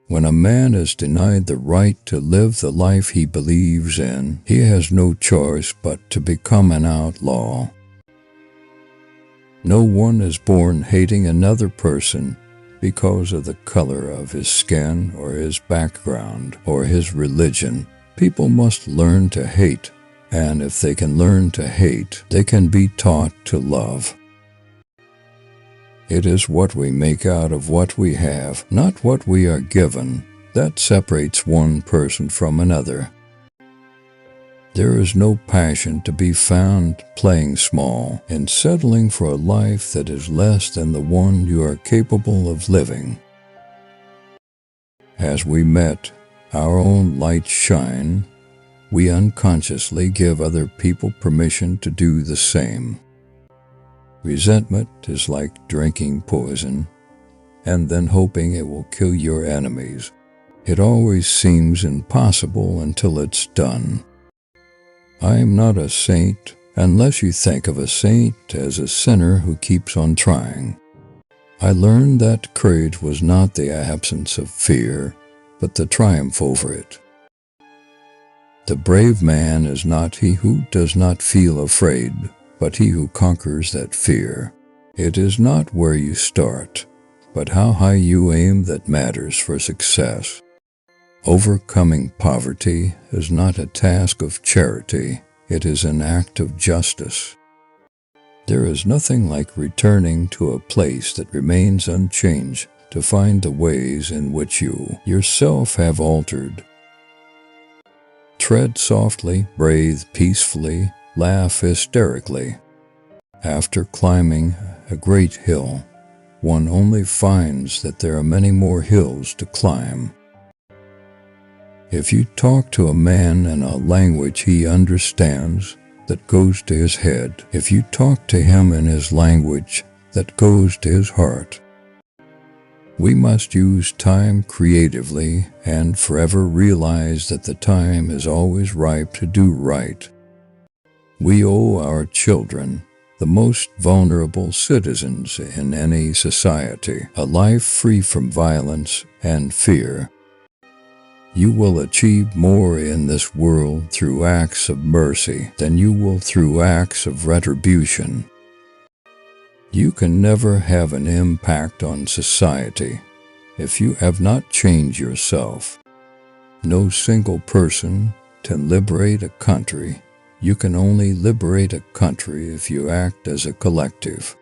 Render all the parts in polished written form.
When a man is denied the right to live the life he believes in, he has no choice but to become an outlaw. No one is born hating another person because of the color of his skin or his background or his religion. People must learn to hate, and if they can learn to hate, they can be taught to love. It is what we make out of what we have, not what we are given, that separates one person from another. There is no passion to be found playing small and settling for a life that is less than the one you are capable of living. As we let our own light shine, we unconsciously give other people permission to do the same. Resentment is like drinking poison and then hoping it will kill your enemies. It always seems impossible until it's done. I am not a saint unless you think of a saint as a sinner who keeps on trying. I learned that courage was not the absence of fear, but the triumph over it. The brave man is not he who does not feel afraid, but he who conquers that fear. It is not where you start, but how high you aim that matters for success. Overcoming poverty is not a task of charity, it is an act of justice. There is nothing like returning to a place that remains unchanged to find the ways in which you yourself have altered. Tread softly, breathe peacefully, laugh hysterically. After climbing a great hill, one only finds that there are many more hills to climb. If you talk to a man in a language he understands, that goes to his head, if you talk to him in his language, that goes to his heart. We must use time creatively and forever realize that the time is always ripe to do right. We owe our children, the most vulnerable citizens in any society, a life free from violence and fear. You will achieve more in this world through acts of mercy than you will through acts of retribution. You can never have an impact on society if you have not changed yourself. No single person can liberate a country. You can only liberate a country if you act as a collective.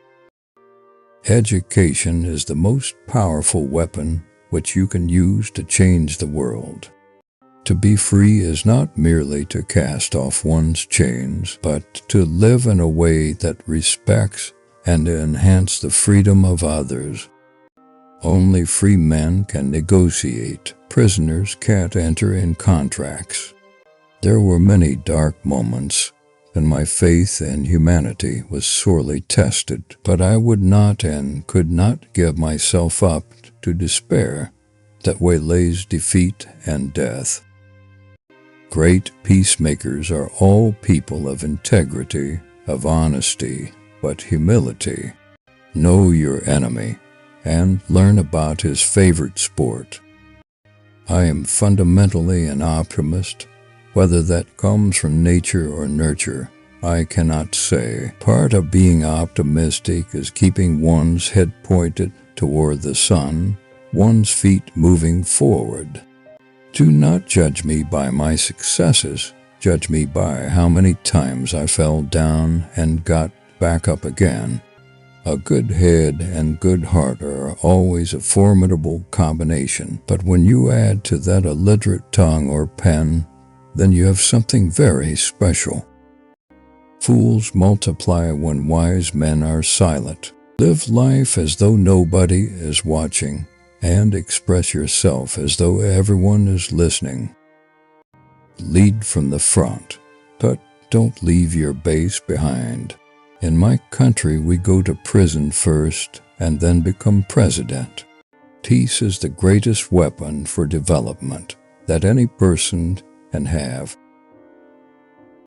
Education is the most powerful weapon which you can use to change the world. To be free is not merely to cast off one's chains, but to live in a way that respects and enhances the freedom of others. Only free men can negotiate. Prisoners can't enter in contracts. There were many dark moments, and my faith in humanity was sorely tested, but I would not and could not give myself up to despair that waylays defeat and death. Great peacemakers are all people of integrity, of honesty, but humility. Know your enemy and learn about his favorite sport. I am fundamentally an optimist. Whether that comes from nature or nurture, I cannot say. Part of being optimistic is keeping one's head pointed toward the sun, one's feet moving forward. Do not judge me by my successes. Judge me by how many times I fell down and got back up again. A good head and good heart are always a formidable combination, but when you add to that a literate tongue or pen, then you have something very special. Fools multiply when wise men are silent. Live life as though nobody is watching, and express yourself as though everyone is listening. Lead from the front, but don't leave your base behind. In my country, we go to prison first and then become president. Peace is the greatest weapon for development that any person can have.